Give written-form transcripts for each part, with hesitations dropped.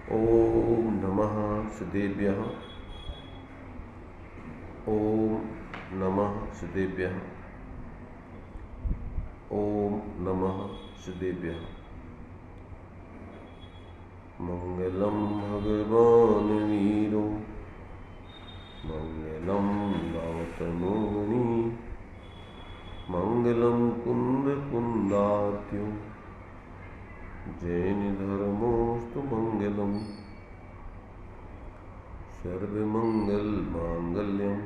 ओम नमः सिद्धेभ्यः। ओम नमः सिद्धेभ्यः। ओम नमः सिद्धेभ्यः। मंगलम भगवान वीरो मंगलम गौतमोनि मंगलम कुंद कुंदार्त्यो जैन धर्मोस्तु मंगलम सर्वमंगल मांगल्यम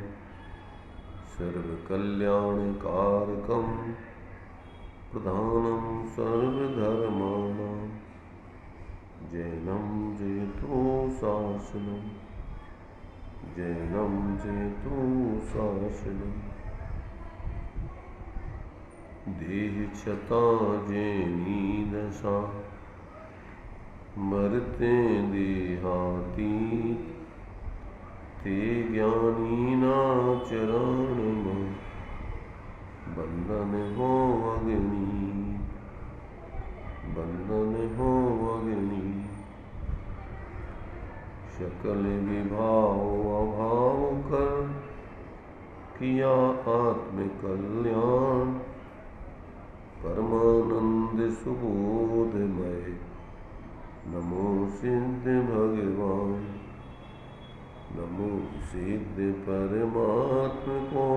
सर्वकल्याणकारकम प्रधानम सर्वधर्माणां जैनं जयतु शासनम जैनं जयतु शासनम। देह क्षता जैनी दशा मरते देहातीत ते ज्ञानीना चरण बंधन हो अग्नि बंधन हो अग्नि। सकल विभाव अभाव कर किया आत्म कल्याण परमानंद सुबोधमय नमो सिद्ध भगवान नमो सिद्ध परमात्म को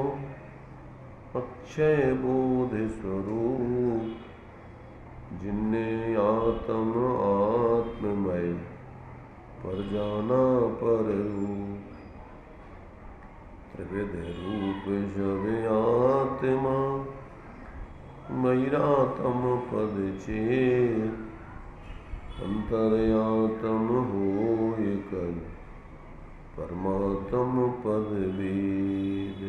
अक्षय बोध स्वरूप जिनने आत्ममय पर जाना पर रूप त्रिविध रूप सब आत्मा मैरातम पद चेत अंतरयातम होय कर परमात्म पद वेद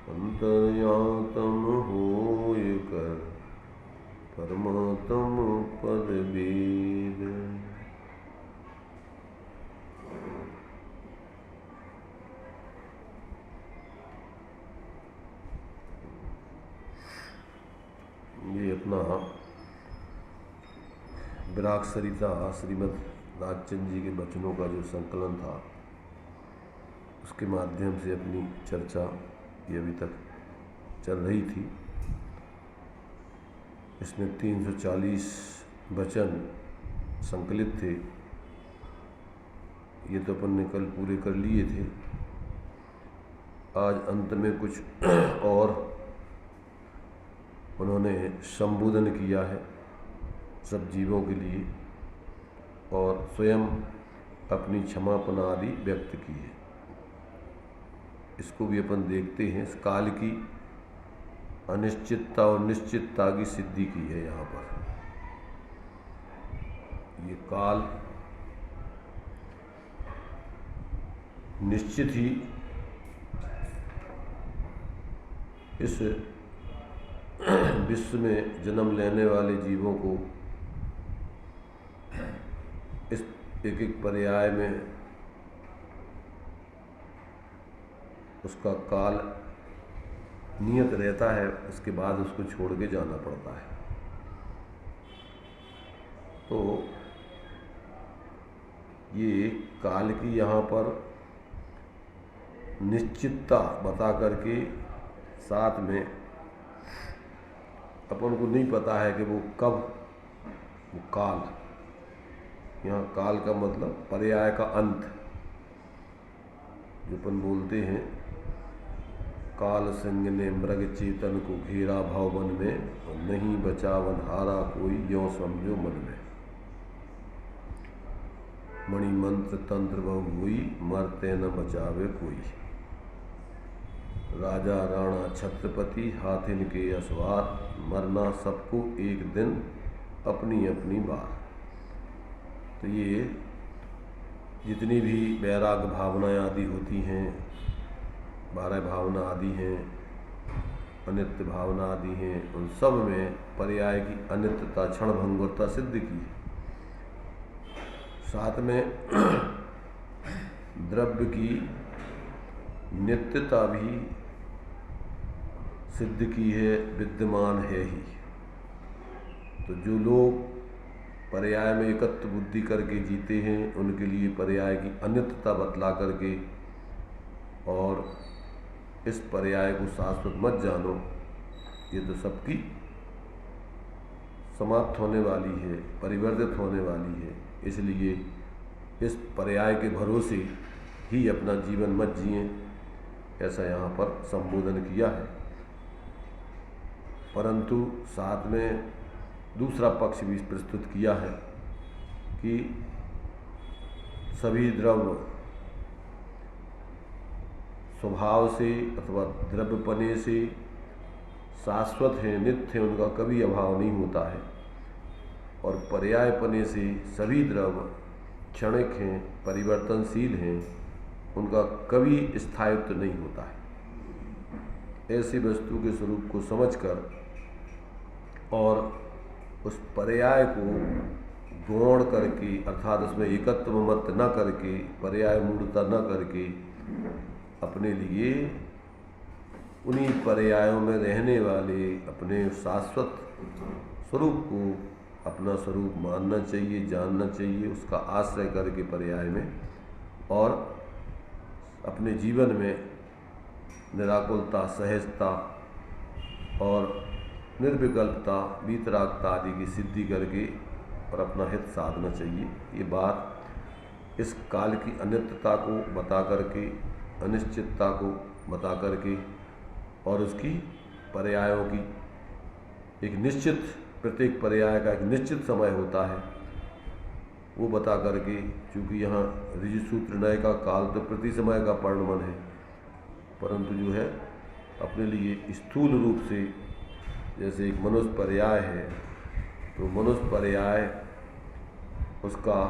अंतरयातम होय कर परमात्म पद वेद। ये अपना विराग सरिता श्रीमद् राजचंद जी के वचनों का जो संकलन था उसके माध्यम से अपनी चर्चा ये अभी तक चल रही थी। इसमें 340 वचन संकलित थे। ये तो अपन ने कल पूरे कर लिए थे। आज अंत में कुछ और उन्होंने संबोधन किया है सब जीवों के लिए और स्वयं अपनी क्षमापना आदि व्यक्त की है। इसको भी अपन देखते हैं। इस काल की अनिश्चितता और निश्चितता की सिद्धि की है। यहाँ पर ये काल निश्चित ही इस विश्व में जन्म लेने वाले जीवों को इस एक एक पर्याय में उसका काल नियत रहता है। उसके बाद उसको छोड़ के जाना पड़ता है। तो ये काल की यहाँ पर निश्चितता बता करके साथ में अपन को नहीं पता है कि वो कब वो काल, यहाँ काल का मतलब पर्याय का अंत। जो अपन बोलते हैं काल संग ने मृग चेतन को घेरा भावन में और नहीं बचा वन हारा कोई यों समझो मन में। मणि मंत्र तंत्र बहु हुई मरते न बचावे कोई। राजा राणा छत्रपति हाथिन के असवार मरना सबको एक दिन अपनी अपनी बार। तो ये जितनी भी वैराग्य भावनाएं आदि होती हैं, 12 भावना आदि हैं, अनित्य भावना आदि हैं, उन सब में पर्याय की अनित्यता क्षण भंगुरता सिद्ध की है। साथ में द्रव्य की नित्यता भी सिद्ध की है, विद्यमान है ही। तो जो लोग पर्याय में एकत्व बुद्धि करके जीते हैं, उनके लिए पर्याय की अनित्यता बतला करके और इस पर्याय को शाश्वत मत जानो, ये तो सबकी समाप्त होने वाली है, परिवर्तित होने वाली है। इसलिए इस पर्याय के भरोसे ही अपना जीवन मत जिए, ऐसा यहाँ पर संबोधन किया है। परंतु साथ में दूसरा पक्ष भी प्रस्तुत किया है कि सभी द्रव्य स्वभाव से अथवा द्रव्यपने से शाश्वत हैं, नित्य हैं, उनका कभी अभाव नहीं होता है। और पर्यायपने से सभी द्रव्य क्षणिक हैं, परिवर्तनशील हैं, उनका कभी स्थायित्व नहीं होता है। ऐसी वस्तु के स्वरूप को समझकर और उस पर्याय को गौण करके अर्थात उसमें एकत्व मत न करके, पर्याय मूढ़ता न करके, अपने लिए उन्हीं पर्यायों में रहने वाले अपने शाश्वत स्वरूप को अपना स्वरूप मानना चाहिए, जानना चाहिए, उसका आश्रय करके पर्याय में, और अपने जीवन में निराकुलता, सहजता और निर्विकल्पता, वीतरागता आदि की सिद्धि करके और अपना हित साधना चाहिए। ये बात इस काल की अनित्यता को बता करके, अनिश्चितता को बता करके और उसकी पर्यायों की एक निश्चित, प्रत्येक पर्याय का एक निश्चित समय होता है, वो बता करके, चूँकि यहाँ ऋजुसूत्र न्याय का काल तो प्रति समय का परिणमन है, परंतु जो है अपने लिए स्थूल रूप से जैसे एक मनुष्य पर्याय है, तो मनुष्य पर्याय उसका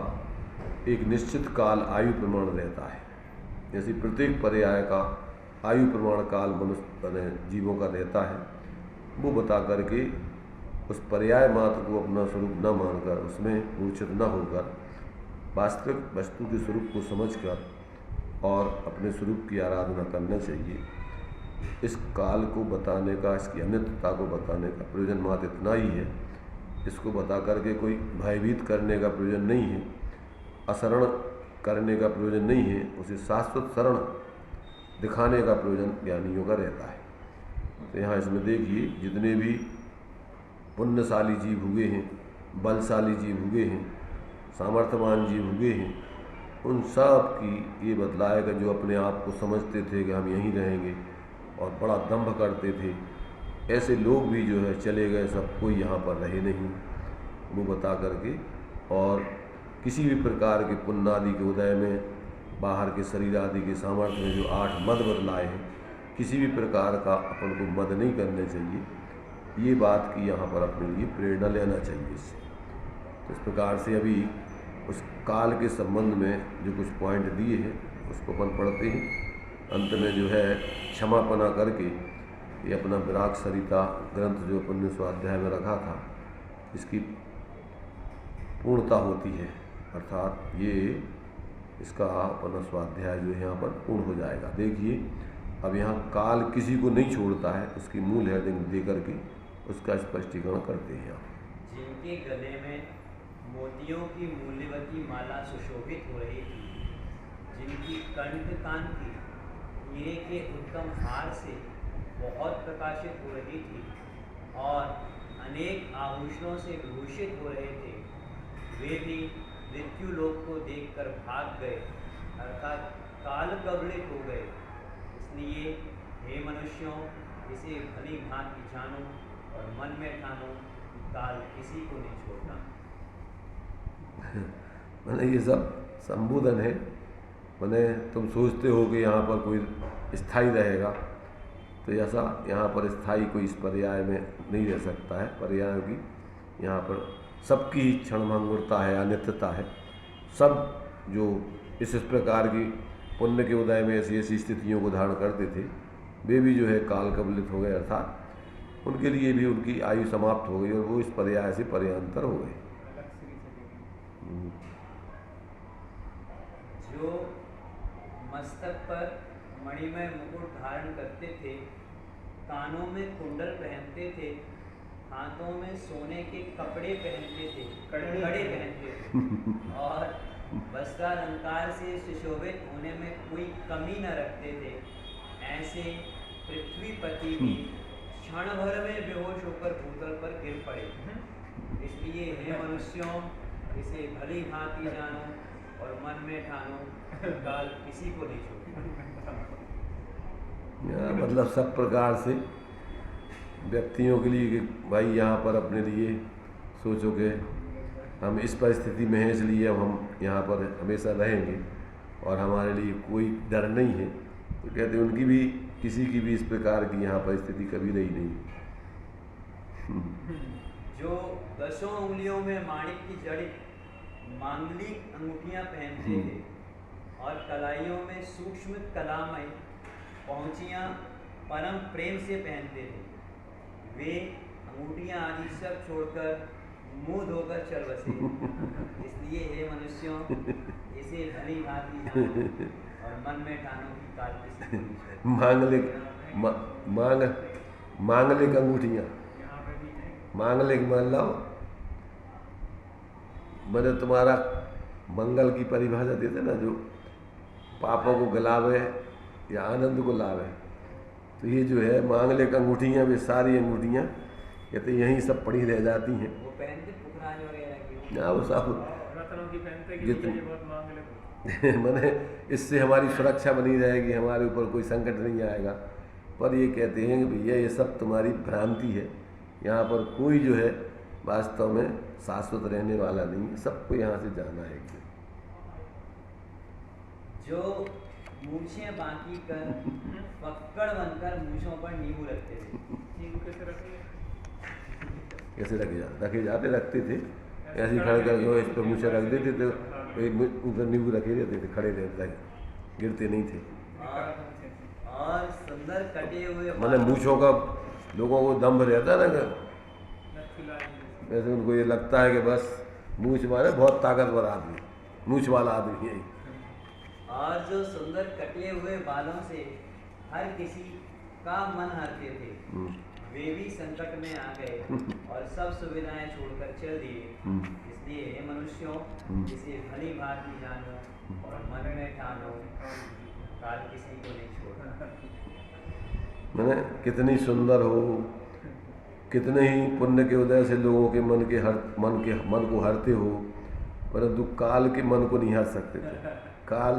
एक निश्चित काल आयु प्रमाण रहता है। जैसे प्रत्येक पर्याय का आयु प्रमाण काल मनुष्य जीवों का रहता है, वो बता करके उस पर्याय मात्र को अपना स्वरूप न मानकर, उसमें मूर्छित न होकर, वास्तविक वस्तु के स्वरूप को समझकर और अपने स्वरूप की आराधना करना चाहिए। इस काल को बताने का, इसकी अनित्यता को बताने का प्रयोजन मात्र इतना ही है। इसको बता करके कोई भयभीत करने का प्रयोजन नहीं है, असरण करने का प्रयोजन नहीं है, उसे शाश्वत शरण दिखाने का प्रयोजन ज्ञानियों का रहता है। तो यहाँ इसमें देखिए, जितने भी पुण्यशाली जीव हुए हैं, बलशाली जीव हुए हैं, सामर्थ्यवान जीव हुए हैं, उन सब की ये बतलाएगा जो अपने आप को समझते थे कि हम यहीं रहेंगे और बड़ा दंभ करते थे, ऐसे लोग भी जो है चले गए, सब कोई यहाँ पर रहे नहीं, वो बता करके। और किसी भी प्रकार के पुण्य आदि के उदय में, बाहर के शरीर आदि के सामर्थ्य में जो 8 मद बदलाए हैं, किसी भी प्रकार का अपन को मद नहीं करने चाहिए। ये बात की यहाँ पर अपने लिए प्रेरणा लेना चाहिए इससे। तो इस प्रकार से अभी उस काल के संबंध में जो कुछ पॉइंट दिए हैं उसको अपन पढ़ते हैं। अंत में जो है क्षमापना करके ये अपना विराग सरिता ग्रंथ जो अपन ने स्वाध्याय में रखा था, इसकी पूर्णता होती है, अर्थात ये इसका अपना स्वाध्याय जो है यहाँ पर पूर्ण हो जाएगा। देखिए, अब यहाँ काल किसी को नहीं छोड़ता है, उसकी मूल हेडिंग दे करके उसका स्पष्टीकरण करते हैं आप। जिनके गले में मोतियों की मूल्यवती माला सुशोभित हो रही थी, जिनकी कंठ कांति हीरे के उत्तम हार से बहुत प्रकाशित हो रही थी और अनेक आभूषणों से भूषित हो रहे थे, वे भी मृत्यु लोक को देखकर भाग गए, अर्थात काल प्रवृत्त हो गए। इसलिए हे मनुष्यों, इसे भली भांति जानो और मन में ठानो कि काल किसी को नहीं छोड़ना। मैंने ये सब संबोधन है, मैंने तुम सोचते हो कि यहाँ पर कोई स्थायी रहेगा, तो ऐसा यहाँ पर स्थायी कोई इस पर्याय में नहीं रह सकता है। पर्यायों की यहाँ पर सबकी क्षणभंगुरता है, अनित्यता है। सब जो इस प्रकार की पुण्य के उदय में ऐसी ऐसी स्थितियों को धारण करते थे, वे भी जो है काल कबलित हो गए, अर्थात उनके लिए भी उनकी आयु समाप्त हो गई और वो इस पर्याय से पर्यांतर हो गए। जो मस्तक पर मणिमय मुकुट धारण करते थे, कानों में कुंडल पहनते थे हाथों में सोने के कपड़े पहनते थे, कड़े पहनते थे और वस्त्रालंकार से सुशोभित होने में कोई कमी न रखते थे। ऐसे पृथ्वीपति भी क्षण भर में बेहोश होकर भूतल पर गिर पड़े। इसलिए हे मनुष्यों, इसे भली भांति जानो और मन में ठानो, काल किसी को नहीं छोड़ता। मतलब सब प्रकार से व्यक्तियों के लिए कि भाई यहाँ पर अपने लिए सोचो कि हम इस परिस्थिति में हैं, इसलिए अब हम यहाँ पर हमेशा रहेंगे और हमारे लिए कोई डर नहीं है। तो कहते हैं उनकी भी, किसी की भी इस प्रकार की यहाँ परिस्थिति कभी रही नहीं। जो 10 उंगलियों में माणिक की जड़ित मांगलिक अंगूठियां पहनते थे और कलाइयों में सूक्ष्म कलामय पहुंचियां परम प्रेम से पहनते थे, वे अंगूठियां आदि सब छोड़कर मुंह धोकर चल बसे। इसलिए हे मनुष्यों, इसे भली भांति जानो और मन में ठानो कि काल किसी को नहीं छोड़ता। मांगलिक अंगूठियाँ, मांगलिक मतलब मैंने तुम्हारा मंगल की परिभाषा देते ना, जो पापों को गलावे या आनंद को लावे। तो ये जो है मांगलिक अंगूठियाँ, वे सारी अंगूठियाँ कहते यहीं सब पड़ी रह जाती हैं। वो पहनते पुखराज वगैरह की, ना वो सब रत्नों की पहनते कि मैंने इससे हमारी सुरक्षा बनी रहेगी, हमारे ऊपर कोई संकट नहीं आएगा। पर ये कहते हैं कि भैया ये सब तुम्हारी भ्रांति है, यहाँ पर कोई जो है वास्तव में शाश्वत रहने वाला नहीं है, सबको यहाँ से जाना है। जो मूछें बाकी कर पकड़ बनकर मूछों पर नींबू रखते थे। नींबू कैसे रखते थे ऐसे ही खड़े कर इस पर मूछें रख देते थे, उधर नींबू रखे रहते थे, खड़े रहते, गिरते नहीं थे। और सुंदर कटे हुए मतलब मूछों का लोगों को दम्भ रहता है ना, वैसे उनको ये लगता है कि बस मूछ मारे बहुत ताकतवर आदमी, मूछ वाला आदमी है। और जो सुंदर कटे हुए बालों से हर किसी का मन हरते थे, वे भी संकट में आ गए और सब सुविधाएं छोड़कर चल दिए। इसलिए हे मनुष्यों, इसे भली भांति जानो और मन में ठानो, काल किसी को नहीं छोड़ता। मैंने कितनी सुंदर हो, कितने ही पुण्य के उदय से लोगों के मन को हरते हो, परंतु काल के मन को नहीं हर सकते थे। काल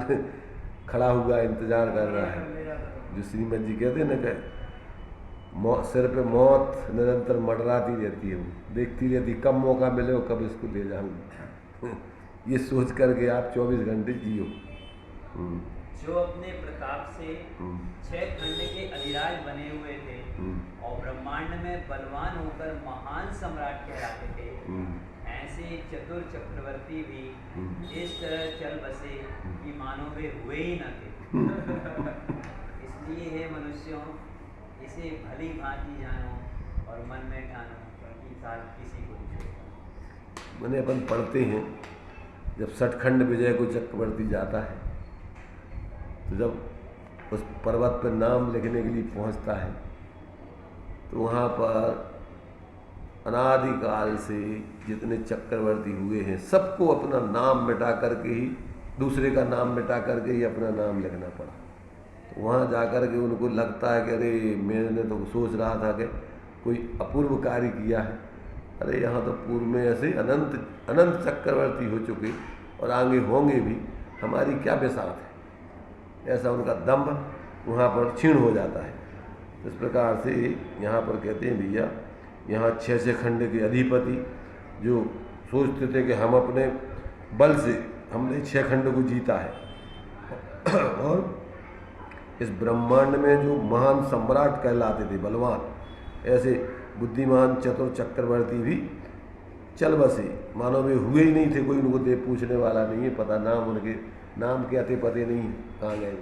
खड़ा हुआ इंतजार कर रहा है। जो श्रीमद जी कहते हैं ना कि सिर पे मौत निरंतर मंडराती रहती है, वो देखती रहती, कब मौका मिले हो कब इसको ले जाऊंगा। ये सोच करके आप 24 घंटे जियो। जो अपने प्रताप से 6 खंड के अधिराज बने हुए थे और ब्रह्मांड में बलवान होकर महान सम्राट कहलाते थे, ऐसे चतुर चक्रवर्ती भी इस तरह चल बसे कि मानो वे हुए ही न थे। इसलिए हे मनुष्यों, इसे भली भांति जानो और मन में ठानो कि काल किसी को नहीं छोड़ता। मैंने अपन पढ़ते हैं, जब सठखंड विजय को चक्रवर्ती जाता है, तो जब उस पर्वत पर नाम लिखने के लिए पहुंचता है, तो वहाँ पर अनादिकाल से जितने चक्रवर्ती हुए हैं सबको अपना नाम मिटा करके ही, दूसरे का नाम मिटा करके ही अपना नाम लिखना पड़ा। तो वहाँ जा कर के उनको लगता है कि अरे मैंने तो सोच रहा था कि कोई अपूर्व कार्य किया है, अरे यहाँ तो पूर्व में ऐसे अनंत चक्रवर्ती हो चुके और आगे होंगे भी, हमारी क्या बेसात है। ऐसा उनका दम्भ वहाँ पर क्षीण हो जाता है। इस प्रकार से यहाँ पर कहते हैं भैया, यहाँ 6 खंड के अधिपति जो सोचते थे कि हम अपने बल से हमने 6 खंड को जीता है, और इस ब्रह्मांड में जो महान सम्राट कहलाते थे, बलवान, ऐसे बुद्धिमान चतुर चक्रवर्ती भी चल बसे, मानो वे हुए ही नहीं थे, कोई उनको दे पूछने वाला नहीं है, पता नाम उनके नाम के अते पते नहीं कहाँ गए।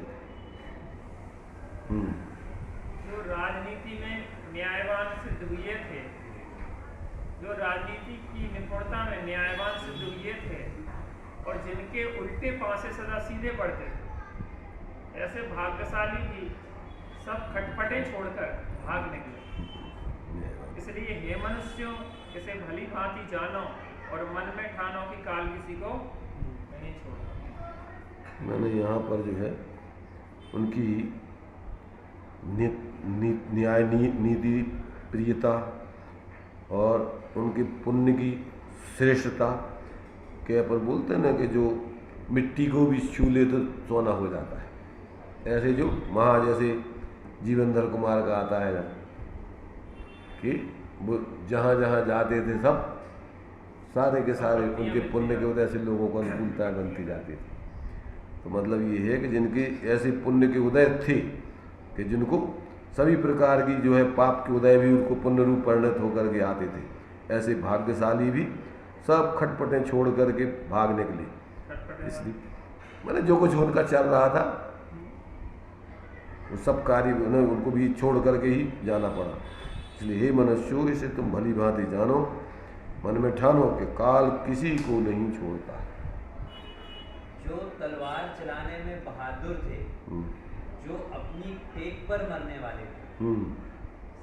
जो राजनीति में न्यायवान सिद्ध हुए थे, जो राजनीति की निपुणता में न्यायवान सिद्ध हुए थे और जिनके उल्टे पासे सदा सीधे पड़ते थे, ऐसे भाग्यशाली भी सब खटपटे छोड़कर भाग निकले। इसलिए हे मनुष्यों, इसे भली भांति जानो और मन में ठानो कि काल किसी को नहीं छोड़ना। मैंने यहाँ पर जो है उनकी न्याय नीति प्रियता और उनके पुण्य की श्रेष्ठता के अपन बोलते हैं ना कि जो मिट्टी को भी छू ले तो सोना हो जाता है, ऐसे जो जैसे जीवनधर कुमार का आता है ना कि वो जहाँ जहाँ जाते थे सब सारे के सारे उनके पुण्य के उदय से लोगों को अनुकूलता बनती जाती थी। तो मतलब ये है कि जिनके ऐसे पुण्य के उदय थे कि जिनको सभी प्रकार की जो है पाप के उदय भी उनको पुण्य रूप परिणत होकर के आते थे, ऐसे भाग्यशाली भी सब खटपटें छोड़ करके भाग निकले। इसलिए मैंने जो कुछ उनका चल रहा था वो सब कार्य उनको भी छोड़ करके ही जाना पड़ा। इसलिए हे मनुष्यों, इसे तुम भली भांति जानो, मन में ठानो कि काल किसी को नहीं छोड़ता। जो तलवार चलाने में बहादुर थे, जो अपनी टेक पर मरने वाले थे,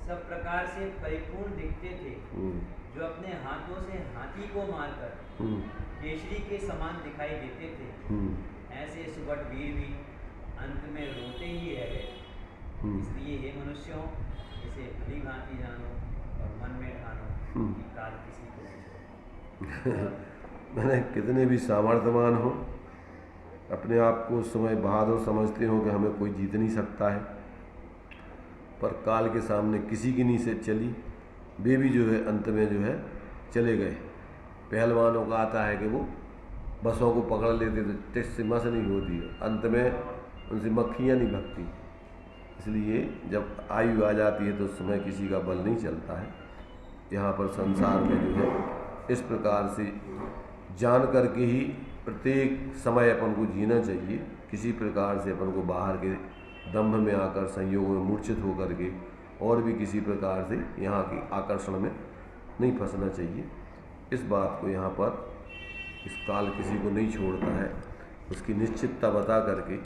सब प्रकार से परिपूर्ण दिखते थे, जो अपने हाथों से हाथी को मारकर केसरी के समान दिखाई देते थे, ऐसे सुबट वीर भी अंत में रोते ही रह गए। इसलिए हे मनुष्यों, इसे भली भांति जानो और मन में ठानो कि काल किसी को नहीं छोड़ता। मैंने कितने भी सामर्थ्यवान हो, अपने आप को उस समय बहादुर समझते हो कि हमें कोई जीत नहीं सकता है, पर काल के सामने किसी की नहीं से चली, वे भी जो है अंत में जो है चले गए। पहलवानों का आता है कि वो बसों को पकड़ लेते थे, टेस्ट से मस नहीं होती, अंत में उनसे मक्खियाँ नहीं भगती। इसलिए जब आयु आ जाती है तो उस समय किसी का बल नहीं चलता है। यहाँ पर संसार में जो है इस प्रकार से जान करके ही प्रत्येक समय अपन को जीना चाहिए। किसी प्रकार से अपन को बाहर के दंभ में आकर संयोग में मूर्छित होकर के और भी किसी प्रकार से यहाँ के आकर्षण में नहीं फंसना चाहिए। इस बात को यहाँ पर इस काल किसी को नहीं छोड़ता है, उसकी निश्चितता बता करके,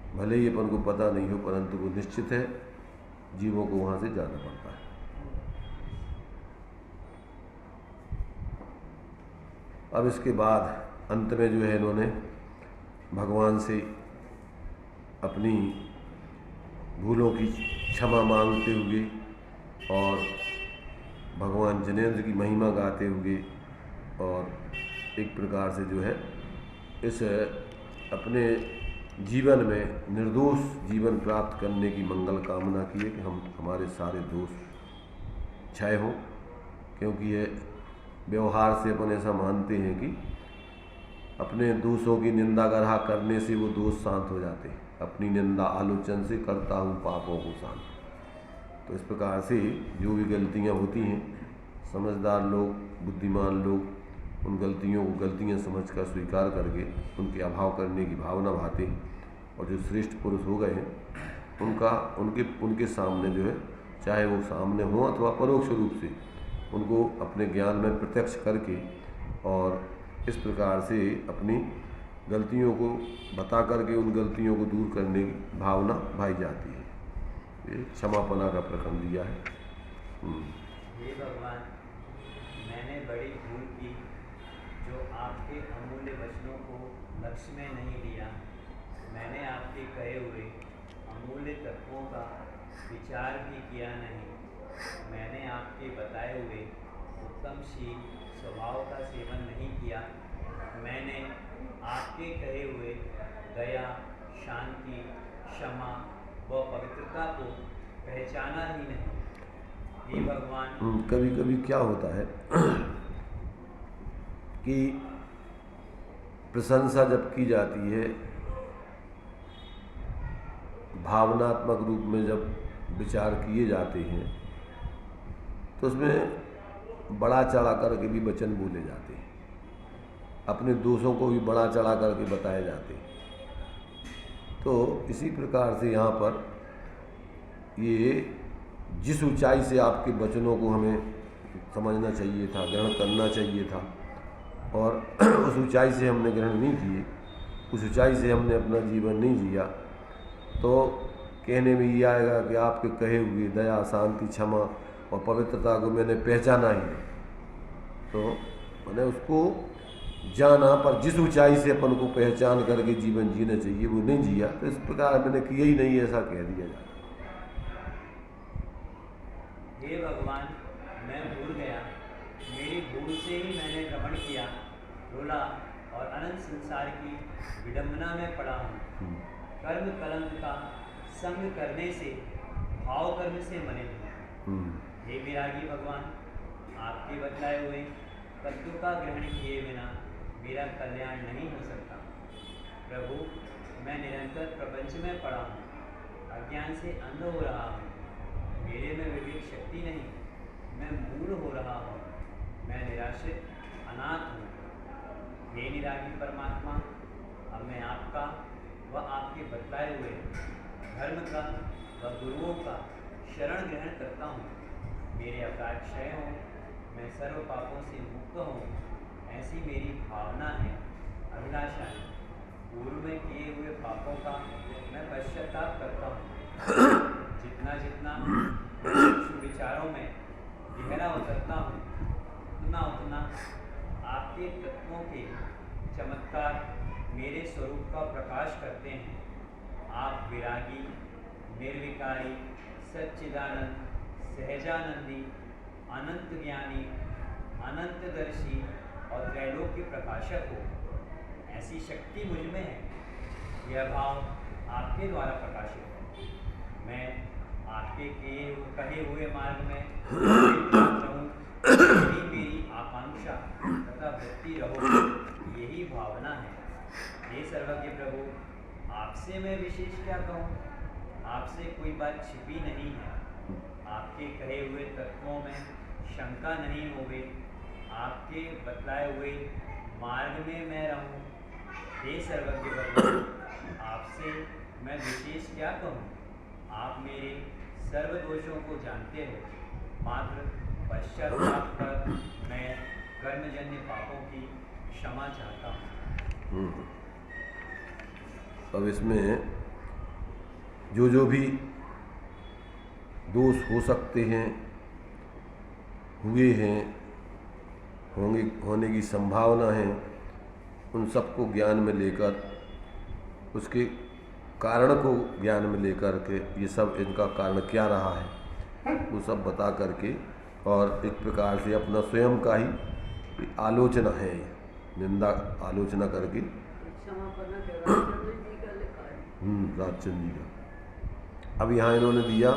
भले ही अपन को पता नहीं हो परंतु वो निश्चित है, जीवों को वहाँ से जाना पड़ता है। अब इसके बाद अंत में जो है इन्होंने भगवान से अपनी भूलों की क्षमा मांगते हुए और भगवान जिनेंद्र की महिमा गाते हुए और एक प्रकार से जो है इस अपने जीवन में निर्दोष जीवन प्राप्त करने की मंगल कामना की है कि हमारे सारे दोष क्षय हों, क्योंकि ये व्यवहार से अपन ऐसा मानते हैं कि अपने दोषों की निंदा गरहा करने से वो दोष शांत हो जाते हैं, अपनी निंदा आलोचन से करता हूँ पापों को शांत। तो इस प्रकार से जो भी गलतियाँ होती हैं, समझदार लोग, बुद्धिमान लोग उन गलतियों को गलतियाँ समझकर स्वीकार करके उनके अभाव करने की भावना भाते हैं, और जो श्रेष्ठ पुरुष हो गए हैं उनके सामने जो है, चाहे वो सामने हो अथवा परोक्ष रूप से, उनको अपने ज्ञान में प्रत्यक्ष करके और इस प्रकार से अपनी गलतियों को बता करके उन गलतियों को दूर करने की भावना भाई जाती है। ये क्षमापना का प्रकरण दिया है। हे भगवान, मैंने बड़ी भूल की जो आपके अमूल्य वचनों को लक्ष्य में नहीं लिया। मैंने आपके कहे हुए अमूल्य तत्वों का विचार भी किया नहीं। मैंने आपके बताए हुए उत्तमशील स्वभाव का सेवन नहीं किया। मैंने आपके कहे हुए दया, शांति, क्षमा व पवित्रता को पहचाना ही नहीं। हे भगवान, कभी कभी क्या होता है कि प्रशंसा जब की जाती है, भावनात्मक रूप में जब विचार किए जाते हैं, तो उसमें बड़ा चढ़ा करके भी वचन बोले जाते हैं, अपने दोषों को भी बड़ा चढ़ा करके बताए जाते हैं। तो इसी प्रकार से यहाँ पर ये जिस ऊंचाई से आपके वचनों को हमें समझना चाहिए था, ग्रहण करना चाहिए था, और उस ऊंचाई से हमने ग्रहण नहीं किए, उस ऊंचाई से हमने अपना जीवन नहीं जिया, तो कहने में ये आएगा कि आपके कहे हुए दया, शांति, क्षमा और पवित्रता को मैंने पहचाना ही नहीं। तो मैंने उसको जाना, पर जिस ऊंचाई से अपन को पहचान करके जीवन जीना चाहिए वो नहीं जिया, तो इस प्रकार मैंने किया ही नहीं, ऐसा कह दिया जाता। हे भगवान, मैं भूल गया, मेरी भूल से ही मैंने भ्रमण किया, रोला और अनंत संसार की विडंबना में पड़ा हूँ। कर्म कलंक का संग करने से भाव कर्म से मलिन हूँ। हे विरागी भगवान, आपके बतलाए हुए तत्व का ग्रहण किए बिना मेरा कल्याण नहीं हो सकता। प्रभु, मैं निरंतर प्रपंच में पड़ा हूँ, अज्ञान से अंध हो रहा हूँ, मेरे में विवेक शक्ति नहीं, मैं मूढ़ हो रहा हूँ, मैं निराश्रित अनाथ हूँ। हे निरागी परमात्मा, अब मैं आपका व आपके बतलाए हुए धर्म का व गुरुओं का शरण ग्रहण करता हूँ। मेरे अपराध क्षय हों, मैं सर्व पापों से मुक्त हूँ, ऐसी मेरी भावना है, अभिलाषा है। पूर्व में किए हुए पापों का मैं पश्चाताप करता हूँ। जितना जितना सूक्ष्म विचारों में गहरा उतरता हूँ, उतना उतना आपके तत्वों के चमत्कार मेरे स्वरूप का प्रकाश करते हैं। आप विरागी, निर्विकारी, सच्चिदानंद, सहजानंदी, अनंत ज्ञानी, अनंतदर्शी और त्रैलोक्य प्रकाशक हो। ऐसी शक्ति मुझ में है, यह भाव आपके द्वारा प्रकाशित है। मैं आपके कहे हुए मार्ग में रहूं, यही मेरी आकांक्षा तथा वृत्ति रहो, यही भावना है। हे सर्वज्ञ प्रभु, आपसे मैं विशेष क्या कहूँ? आपसे कोई बात छिपी नहीं है। आपके कहे हुए तत्वों में शंका नहीं होवे, आपके बतलाए हुए मार्ग में मैं रहूं। हे सर्वज्ञ प्रभु, आपसे मैं विशेष क्या कहूँ? आप मेरे सर्व दोषों को जानते हो, मात्र पश्चाताप कर मैं कर्मजन्य पापों की क्षमा चाहता हूँ। अब इसमें जो भी दोष हो सकते हैं, हुए हैं, होने की संभावना है, उन सबको ज्ञान में लेकर, उसके कारण को ज्ञान में लेकर के, ये सब इनका कारण क्या रहा है वो सब बता करके, और एक प्रकार से अपना स्वयं का ही आलोचना है, निंदा आलोचना करके राजचंद जी का। अब यहाँ इन्होंने दिया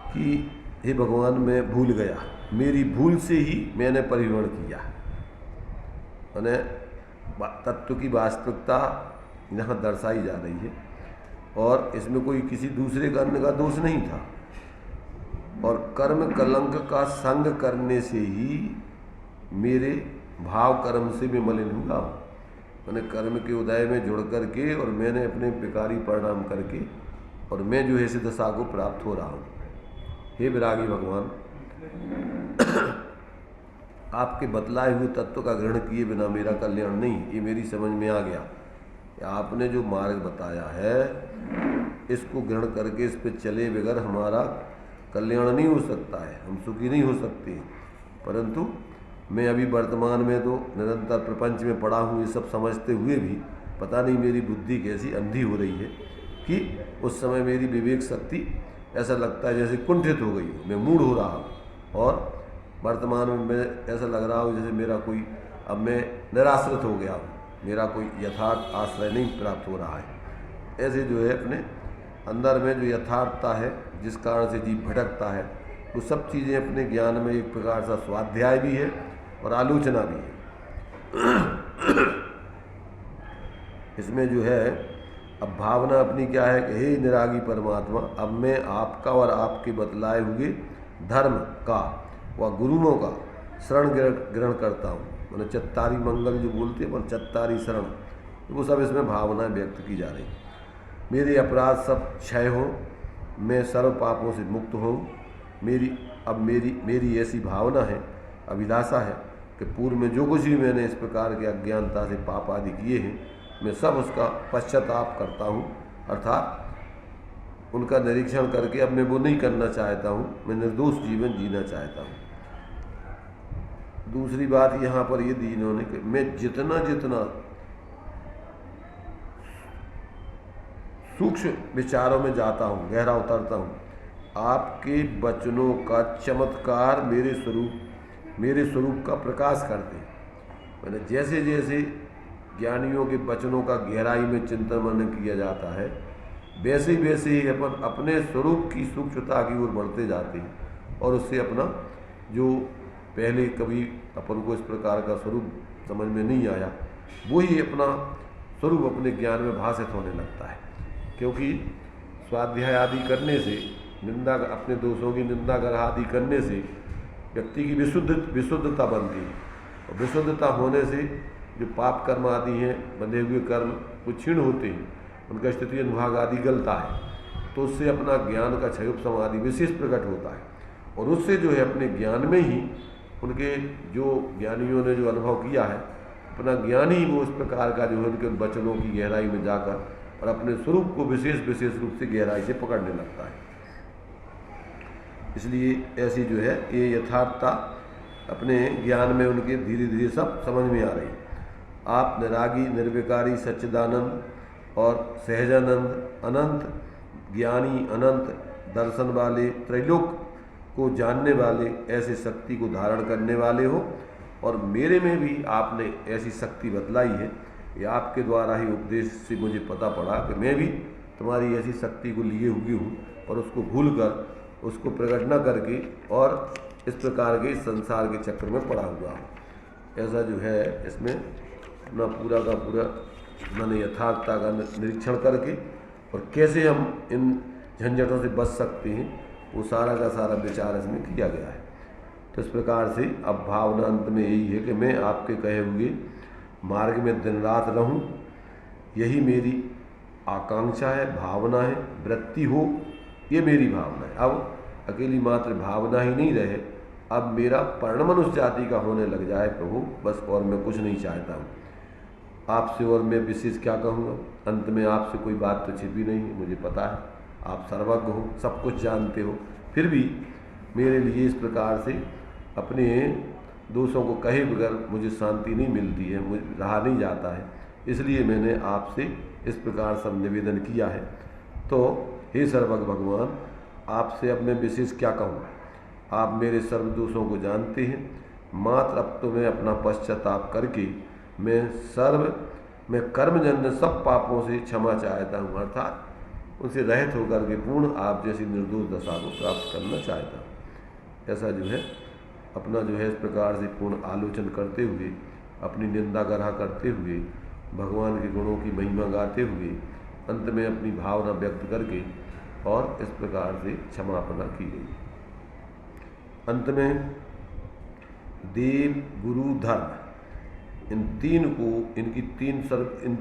कि हे भगवान, मैं भूल गया, मेरी भूल से ही मैंने परिवहन किया। मैंने तत्व की वास्तविकता यहाँ दर्शाई जा रही है, और इसमें कोई किसी दूसरे कर्म का दोष नहीं था, और कर्म कलंक का संग करने से ही मेरे भाव कर्म से मैं मलिन हुआ। मैंने कर्म के उदय में जुड़ करके, और मैंने अपने विकारी परिणाम करके, और मैं जो है इस दशा को प्राप्त हो रहा हूँ। हे विरागी भगवान, आपके बतलाए हुए तत्व का ग्रहण किए बिना मेरा कल्याण नहीं, ये मेरी समझ में आ गया। आपने जो मार्ग बताया है, इसको ग्रहण करके इस पे चले बगैर हमारा कल्याण नहीं हो सकता है, हम सुखी नहीं हो सकते। परंतु मैं अभी वर्तमान में तो निरंतर प्रपंच में पड़ा हूँ, ये सब समझते हुए भी पता नहीं मेरी बुद्धि कैसी अंधी हो रही है कि उस समय मेरी विवेक शक्ति ऐसा लगता है जैसे कुंठित हो गई हो, मैं मूढ़ हो रहा हूँ, और वर्तमान में मैं ऐसा लग रहा हूँ जैसे मेरा कोई, अब मैं निराश्रित हो गया हूँ, मेरा कोई यथार्थ आश्रय नहीं प्राप्त हो रहा है। ऐसे जो है अपने अंदर में जो यथार्थता है, जिस कारण से जीव भटकता है, वो सब चीज़ें अपने ज्ञान में एक प्रकार का स्वाध्याय भी है और आलोचना भी है। इसमें जो है अब भावना अपनी क्या है कि हे निरागी परमात्मा, अब मैं आपका और आपके बतलाए हुए धर्म का व गुरुओं का शरण ग्रहण करता हूँ। मैंने चत्तारी मंगल जो बोलते हैं, पर चत्तारी शरण, वो सब इसमें भावनाएं व्यक्त की जा रही। मेरे अपराध सब क्षय हो, मैं सर्व पापों से मुक्त हूँ। मेरी ऐसी भावना है, अभिलाषा है कि पूर्व में जो कुछ भी मैंने इस प्रकार के अज्ञानता से पाप आदि किए हैं, मैं सब उसका पश्चाताप करता हूँ, अर्थात उनका निरीक्षण करके अब मैं वो नहीं करना चाहता हूँ, मैं निर्दोष जीवन जीना चाहता हूँ। दूसरी बात यहाँ पर ये दी इन्होंने कि मैं जितना जितना सूक्ष्म विचारों में जाता हूँ, गहरा उतरता हूँ, आपके वचनों का चमत्कार मेरे स्वरूप का प्रकाश करते हैं। मैंने जैसे जैसे ज्ञानियों के वचनों का गहराई में चिंतन मनन किया जाता है, वैसे वैसे ही अपन अपने स्वरूप की सूक्ष्मता की ओर बढ़ते जाते हैं और उससे अपना जो पहले कभी अपन को इस प्रकार का स्वरूप समझ में नहीं आया, वही अपना स्वरूप अपने ज्ञान में भाषित होने लगता है। क्योंकि स्वाध्याय आदि करने से, निंदा, अपने दोषों की निंदा ग्रह आदि करने से व्यक्ति की विशुद्धता बनती है, और विशुद्धता होने से जो पाप कर्म आदि हैं, बंधे हुए कर्म वो क्षीण होते हैं, उनका स्थिति अनुभाग आदि गलता है, तो उससे अपना ज्ञान का क्षयोप समाधि विशेष प्रकट होता है। और उससे जो है अपने ज्ञान में ही उनके जो ज्ञानियों ने जो अनुभव किया है, अपना ज्ञान ही वो इस प्रकार का जो है उनके वचनों की गहराई में जाकर और अपने स्वरूप को विशेष रूप से गहराई से पकड़ने लगता है। इसलिए ऐसी जो है ये यथार्थता अपने ज्ञान में उनके धीरे धीरे सब समझ में आ रही। आप निरागी, निर्विकारी, सच्चिदानंद और सहजानंद, अनंत ज्ञानी, अनंत दर्शन वाले, त्रैलोक को जानने वाले, ऐसे शक्ति को धारण करने वाले हो, और मेरे में भी आपने ऐसी शक्ति बतलाई है। ये आपके द्वारा ही उपदेश से मुझे पता पड़ा कि मैं भी तुम्हारी ऐसी शक्ति को लिए हुई हूँ और उसको भूलकर, उसको प्रकट न करके और इस प्रकार के संसार के चक्र में पड़ा हुआ हूँ। ऐसा जो है इसमें अपना पूरा का पूरा मैंने यथार्थता का निरीक्षण करके और कैसे हम इन झंझटों से बच सकते हैं, वो सारा का सारा विचार इसमें किया गया है। तो इस प्रकार से अब भावना अंत में यही है कि मैं आपके कहे हुए मार्ग में दिन रात रहूं, यही मेरी आकांक्षा है, भावना है, वृत्ति हो, ये मेरी भावना है। अब अकेली मात्र भावना ही नहीं रहे, अब मेरा पर्ण मनुष्य जाति का होने लग जाए प्रभु, बस, और मैं कुछ नहीं चाहता हूँ आपसे। और मैं विशेष क्या कहूँगा, अंत में आपसे कोई बात तो छिपी नहीं है, मुझे पता है आप सर्वज्ञ हो, सब कुछ जानते हो, फिर भी मेरे लिए इस प्रकार से अपने दोषों को कहे बगैर मुझे शांति नहीं मिलती है, मुझे रहा नहीं जाता है। इसलिए मैंने आपसे इस प्रकार सब निवेदन किया है। तो हे सर्वज्ञ भगवान, आपसे अब मैं विशेष क्या कहूँ, आप मेरे सर्व दोषों को जानते हैं, मात्र अब तो मैं अपना पश्चाताप करके मैं कर्मजन्य सब पापों से क्षमा चाहता हूँ, अर्थात उनसे रहित होकर के पूर्ण आप जैसी निर्दोष दशा को प्राप्त करना चाहता हूँ। ऐसा जो है अपना जो है इस प्रकार से पूर्ण आलोचन करते हुए, अपनी निंदा ग्रह करते हुए, भगवान के गुणों की महिमा गाते हुए, अंत में अपनी भावना व्यक्त करके और इस प्रकार से क्षमापना की गई। अंत में देव, गुरु, धर्म, इन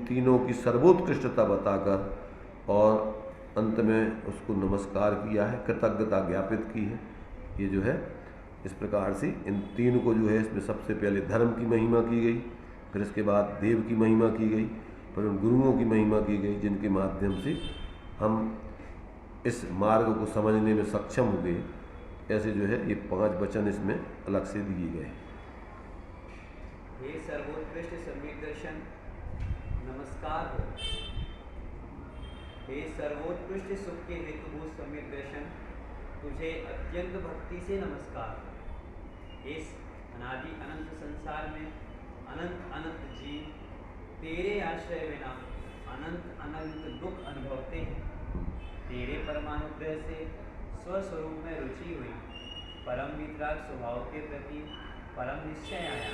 तीनों की सर्वोत्कृष्टता बताकर और अंत में उसको नमस्कार किया है, कृतज्ञता ज्ञापित की है। ये जो है इस प्रकार से इन तीन को जो है इसमें सबसे पहले धर्म की महिमा की गई, फिर इसके बाद देव की महिमा की गई, फिर उन गुरुओं की महिमा की गई जिनके माध्यम से हम इस मार्ग को समझने में सक्षम हो गए। ऐसे जो है ये 5 वचन इसमें अलग से दिए गए। हे सर्वोत्कृष्ट सम्यक दर्शन, नमस्कार हो। हे सर्वोत्कृष्ट सुख के हेतुभूत सम्यक दर्शन, तुझे अत्यंत भक्ति से नमस्कार हो। इस अनादि अनंत संसार में अनंत अनंत जीव तेरे आश्रय बिना अनंत अनंत दुख अनुभवते हैं। तेरे परमानुग्रह से स्वस्वरूप में रुचि हुई, परम वितराग स्वभाव के प्रति परम निश्चय आया,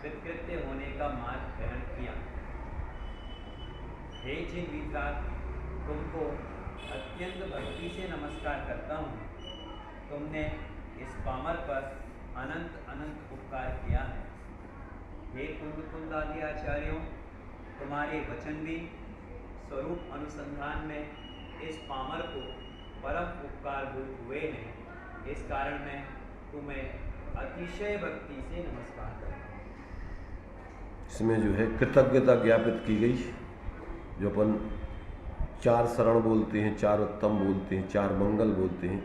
कृतकृत्य होने का मार्ग ग्रहण किया। हे जिन वितराग, तुमको अत्यंत भक्ति से नमस्कार करता हूँ। तुमने इस पामर पर अनंत अनंत उपकार किया है। हे कुंद आदि आचार्यों, तुम्हारे वचन भी स्वरूप अनुसंधान में इस पामर को परम उपकारभूत हुए हैं। इस कारण मैं तुम्हें अतिशय भक्ति से नमस्कार करता हूँ। इसमें जो है कृतज्ञता ज्ञापित की गई, जो अपन चार शरण बोलते हैं, चार उत्तम बोलते हैं, चार मंगल बोलते हैं।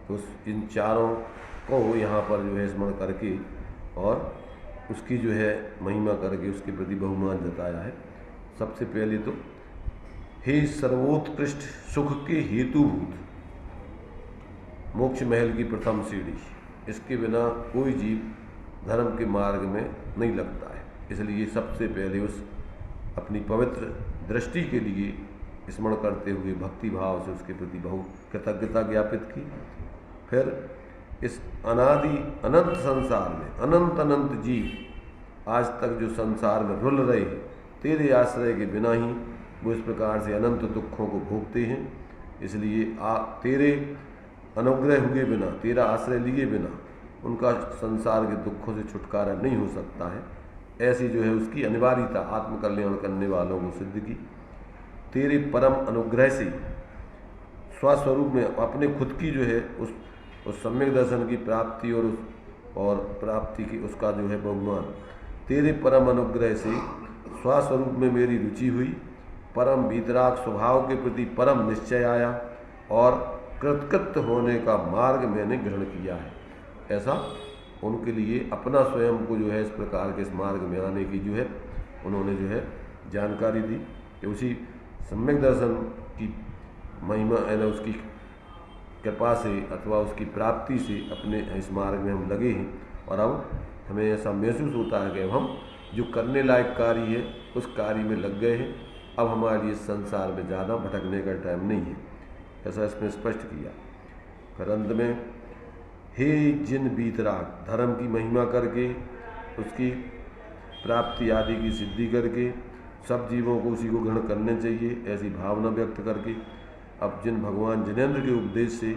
तो इन चारों को यहाँ पर जो है स्मरण करके और उसकी जो है महिमा करके उसके प्रति बहुमान जताया है। सबसे पहले तो हे सर्वोत्कृष्ट सुख के हेतुभूत मोक्ष महल की प्रथम सीढ़ी, इसके बिना कोई जीव धर्म के मार्ग में नहीं लगता है। इसलिए सबसे पहले उस अपनी पवित्र दृष्टि के लिए स्मरण करते हुए भक्ति भाव से उसके प्रति बहु कृतज्ञता ज्ञापित की। फिर इस अनादि अनंत संसार में अनंत अनंत जीव आज तक जो संसार में रुल रहे हैं, तेरे आश्रय के बिना ही वो इस प्रकार से अनंत दुखों को भोगते हैं। इसलिए तेरे अनुग्रह हुए बिना, तेरा आश्रय लिए बिना उनका संसार के दुखों से छुटकारा नहीं हो सकता है। ऐसी जो है उसकी अनिवार्यता आत्मकल्याण करने वालों को सिद्ध की। तेरे परम अनुग्रह से स्वस्वरूप में अपने खुद की जो है उस सम्यक दर्शन की प्राप्ति और प्राप्ति की उसका जो है बहुमान, तेरे परम अनुग्रह से स्वस्वरूप में मेरी रुचि हुई, परम वीतराग स्वभाव के प्रति परम निश्चय आया और कृतकृत्य होने का मार्ग मैंने ग्रहण किया है। ऐसा उनके लिए अपना स्वयं को जो है इस प्रकार के इस मार्ग में आने की जो है उन्होंने जो है जानकारी दी कि उसी सम्यक दर्शन की महिमा यानी उसकी कृपा से अथवा उसकी प्राप्ति से अपने इस मार्ग में हम लगे हैं। और अब हमें ऐसा महसूस होता है कि हम जो करने लायक कार्य है उस कार्य में लग गए हैं। अब हमारे लिए संसार में ज़्यादा भटकने का टाइम नहीं है, ऐसा इसमें स्पष्ट किया। फिर अंत में हे जिन वीतराग धर्म की महिमा करके उसकी प्राप्ति आदि की सिद्धि करके सब जीवों को उसी को ग्रहण करने चाहिए, ऐसी भावना व्यक्त करके अब जिन भगवान जिनेंद्र के उपदेश से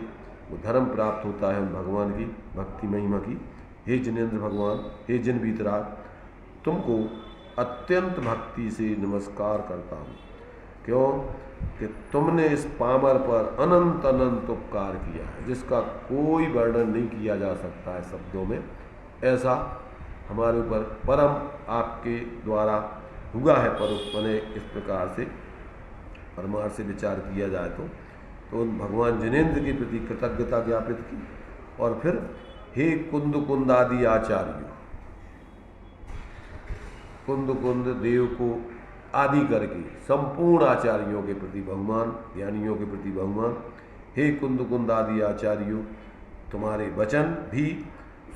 वो धर्म प्राप्त होता है उन भगवान की भक्ति महिमा की, हे जिनेंद्र भगवान, हे जिन वीतराग, तुमको अत्यंत भक्ति से नमस्कार करता हूँ। क्यों कि तुमने इस पामर पर अनंत अनंत उपकार किया है जिसका कोई वर्णन नहीं किया जा सकता है शब्दों में। ऐसा हमारे ऊपर परम आपके द्वारा हुआ है। पर मैंने इस प्रकार से परमार्थ से विचार किया जाए तो उन भगवान जिनेंद्र के प्रति कृतज्ञता ज्ञापित की। और फिर हे कुंद कुंद आदि आचार्यों, कुंद कुंद देव को आदि करके संपूर्ण आचार्यों के प्रति बहुमान, ज्ञानियों के प्रति बहुमान, हे कुंद कुंद आदि आचार्यों, तुम्हारे वचन भी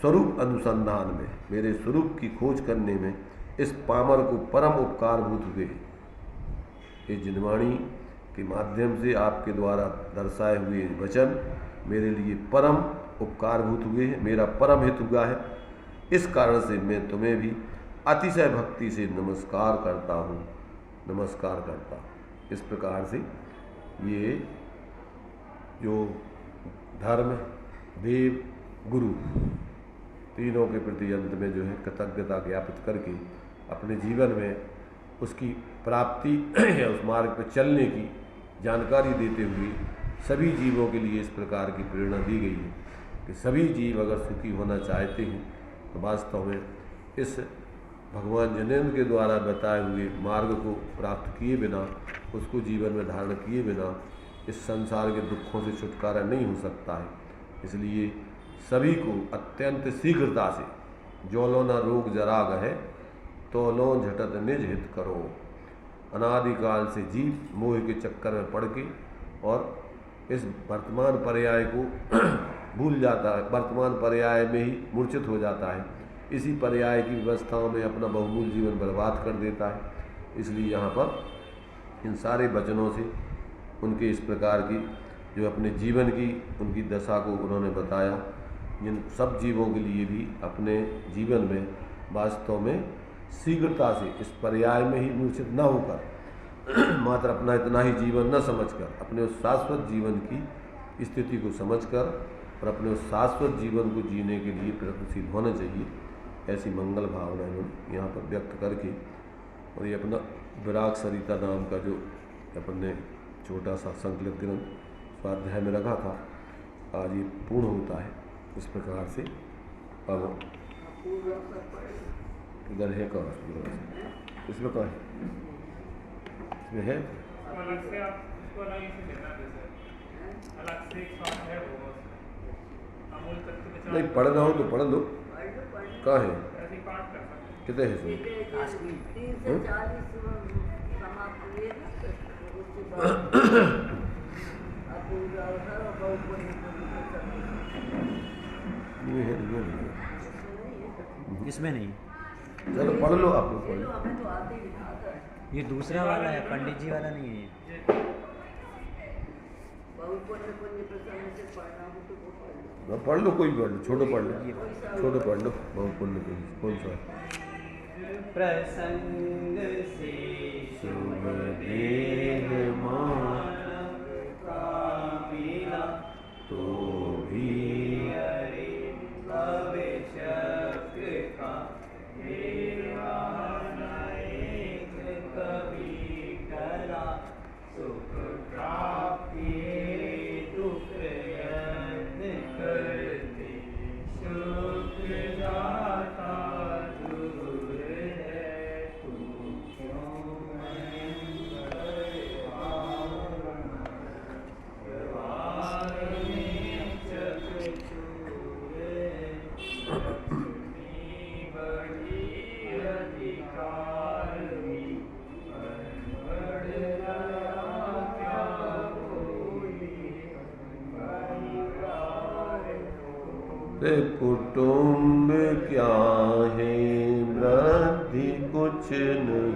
स्वरूप अनुसंधान में मेरे स्वरूप की खोज करने में इस पामर को परम उपकारभूत हुए। ये जिनवाणी के माध्यम से आपके द्वारा दर्शाए हुए वचन मेरे लिए परम उपकारभूत हुए हैं, मेरा परम हित हुआ है। इस कारण से मैं तुम्हें भी अतिशय भक्ति से नमस्कार करता हूँ, नमस्कार करता हूँ। इस प्रकार से ये जो धर्म देव गुरु तीनों के प्रति अंत में जो है कृतज्ञता ज्ञापित करके अपने जीवन में उसकी प्राप्ति या उस मार्ग पर चलने की जानकारी देते हुए सभी जीवों के लिए इस प्रकार की प्रेरणा दी गई है कि सभी जीव अगर सुखी होना चाहते हैं तो वास्तव में इस भगवान जिनेंद्र के द्वारा बताए हुए मार्ग को प्राप्त किए बिना, उसको जीवन में धारण किए बिना इस संसार के दुखों से छुटकारा नहीं हो सकता है। इसलिए सभी को अत्यंत शीघ्रता से जो लो न रोग जरा गहे तो लो झटत निज हित करो। अनादिकाल से जीव मोह के चक्कर में पड़ के और इस वर्तमान पर्याय को भूल जाता है, वर्तमान पर्याय में ही मूर्छित हो जाता है, इसी पर्याय की व्यवस्थाओं में अपना बहुमूल्य जीवन बर्बाद कर देता है। इसलिए यहाँ पर इन सारे वचनों से उनके इस प्रकार की जो अपने जीवन की उनकी दशा को उन्होंने बताया, जिन सब जीवों के लिए भी अपने जीवन में वास्तव में शीघ्रता से इस पर्याय में ही मूर्छित न होकर मात्र अपना इतना ही जीवन न समझकर अपने उस शाश्वत जीवन की स्थिति को समझकर और अपने उस शाश्वत जीवन को जीने के लिए प्रयत्नशील होना चाहिए। ऐसी मंगल भावना इन्होंने यहाँ पर व्यक्त करके और ये अपना विराग सरिता नाम का जो अपन ने छोटा सा संकलित ग्रंथ स्वाध्याय में रखा था, आज ये पूर्ण होता है। इस प्रकार से अब इधर है कहाँ इसमें कहाँ है, इसमें है। उसको अलग ही से लेना जैसे अलग से एक पाठ है वो उसमें अमूल तत्व के नहीं पढ़ना हो तो पढ़ लो। कहाँ है? ऐसे ही पाठ कर सकते कितने हिस्से? 3 से 40 समाप्त हुए ना, उसके बाद अपूर्व अवसर और बहुपुण्य ये है, ये है। इसमें नहीं, चलो पढ़ लो, आप लोग पढ़ लो। हमें तो आते ही आता है। ये दूसरा वाला है, पंडित जी वाला नहीं है ये। बहुपुण्य पुण्य प्रसंग से पढ़ना हो तो वो पढ़ लो। हाँ, पढ़ लो, कोई पढ़ लो, छोटो पढ़ लो, छोटो पढ़ लो। बहुत पुण्य कौन सा? प्रसंग से शुभ देह मानव का मिला तो भी हरे अभिषेक का मेरा नायक कवि कला सुख प्राप्ति दुख यत्न करते शुक्र दाता दूर है तू क्यों कुटुंब क्या है वृद्धि कुछ नहीं,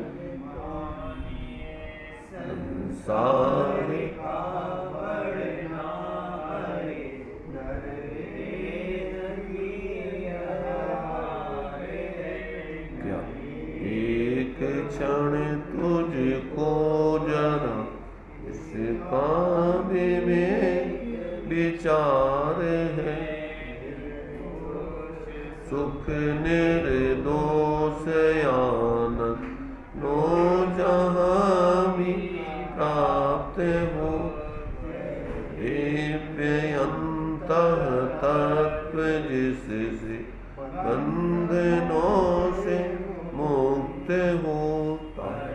संसार क्या एक क्षण तुझको जरा इस काव्य में विचार है, सुख निर्दोष आनंद नो जहाँ भी प्राप्त हो, दिव्य अंतः तत्व जिससे बंधनों से मुक्त होता है।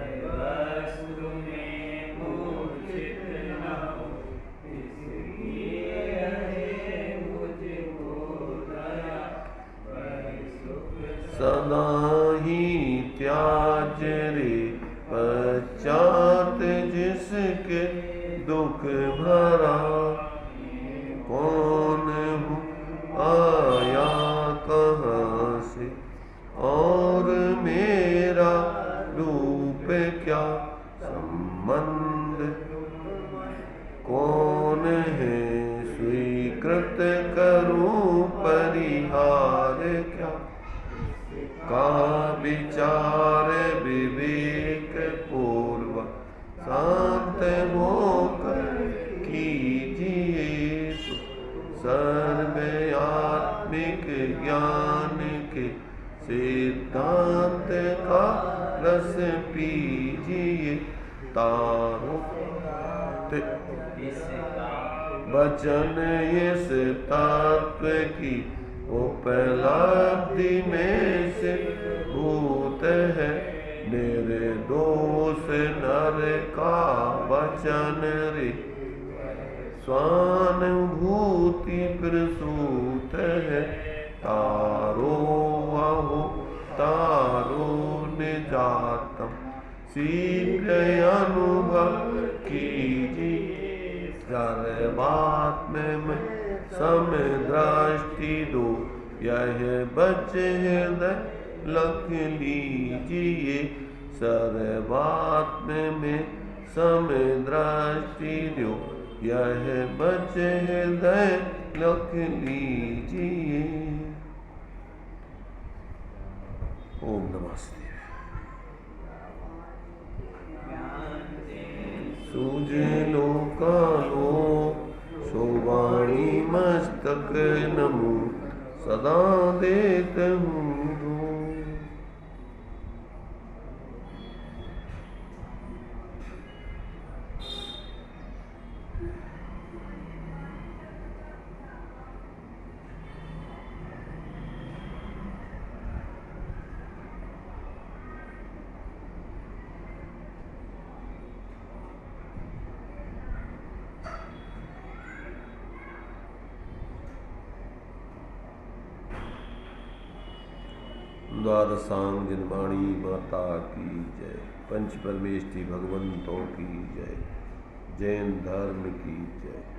सदा ही त्याज रे पश्चात जिसके दुख भरा, कौन हूँ आया कहाँ से और मेरा रूप क्या संबंध, कौन है स्वीकृत करूं परिहार क्या, का विचार विवेक पूर्व शांत होकर कीजिए, सर्वयात्मिक ज्ञान के सिद्धांत का रस पीजिए, तारो वचन इस तत्व की उपलब्धि में से भूत है, निर्दोष नर का वचन रे स्वानुभूति प्रसूत है, तारो अहो तारो निजातम शीघ्र अनुभव कीजिए, सर्वात्म में समदृष्टि दो, यह बच हृदय लख लीजिए, सर्वात्म में समदृष्टि दो, यह बच हृदय लख लीजिए। ओम नमस्ते। सूझे लोकालो सोवाणी मस्तक नमो सदा देत हूँ। द्वादशांग जनवाणी माता की जय। पंच परमेष्टि भगवंतों की जय। जैन धर्म की जय।